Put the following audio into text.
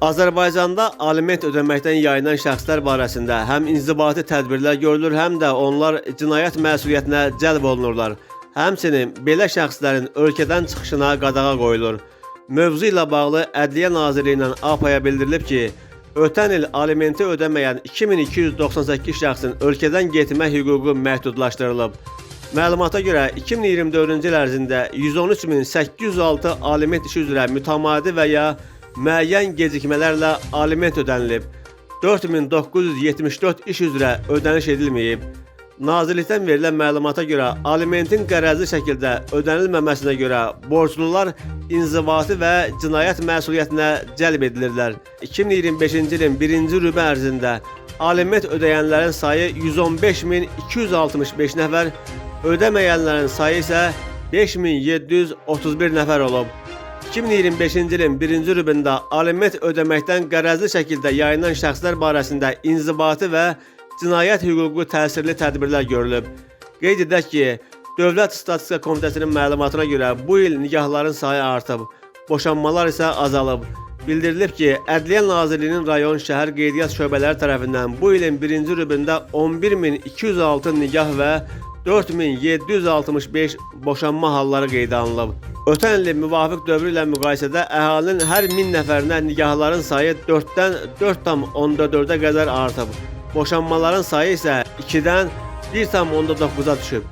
Azərbaycanda aliment ödəməkdən yayınan şəxslər barəsində həm inzibati tədbirlər görülür, həm də onlar cinayət məsuliyyətinə cəlb olunurlar. Həmçinin belə şəxslərin ölkədən çıxışına qadağa qoyulur. Mövzu ilə bağlı Ədliyyə Nazirliyindən APAya bildirilib ki, ötən il alimenti ödəməyən 2298 şəxsin ölkədən getmə hüququ məhdudlaşdırılıb. Məlumata görə 2024-cü il ərzində 113806 aliment işi üzrə mütəmadi və ya müəyyən gecikmələrlə aliment ödənilib. 4974 iş üzrə ödəniş edilməyib. Nazirlikdən verilən məlumata görə alimentin qərəzli şəkildə ödənilməməsinə görə borclular inzibati və cinayət məsuliyyətinə cəlb edilirlər. 2025-ci ilin 1-ci rübə ərzində aliment ödəyənlərin sayı 115265 nəfər, ödəməyənlərin sayı isə 5731 nəfər olub. 2025-ci ilin 1-ci rübündə aliment ödəməkdən qərəzli şəkildə yayınan şəxslər barəsində inzibati və cinayət hüququ təsirli tədbirlər görülüb. Qeyd edək ki, Dövlət Statistika Komitəsinin məlumatına görə bu il nikahların sayı artıb, boşanmalar isə azalıb. Bildirilib ki, Ədliyyə Nazirliyinin rayon, şəhər qeydiyyat şöbələri tərəfindən bu ilin 1-ci rübündə 11206 nikah və 4765 boşanma halları qeydə alınıb. Ötən ilin müvafiq dövrü ilə müqayisədə əhalinin hər 1000 nəfərinə nikahların sayı 4-dən 4,4-ə qədər artıb. Boşanmaların sayı isə 2-dən 1,9-a düşüb.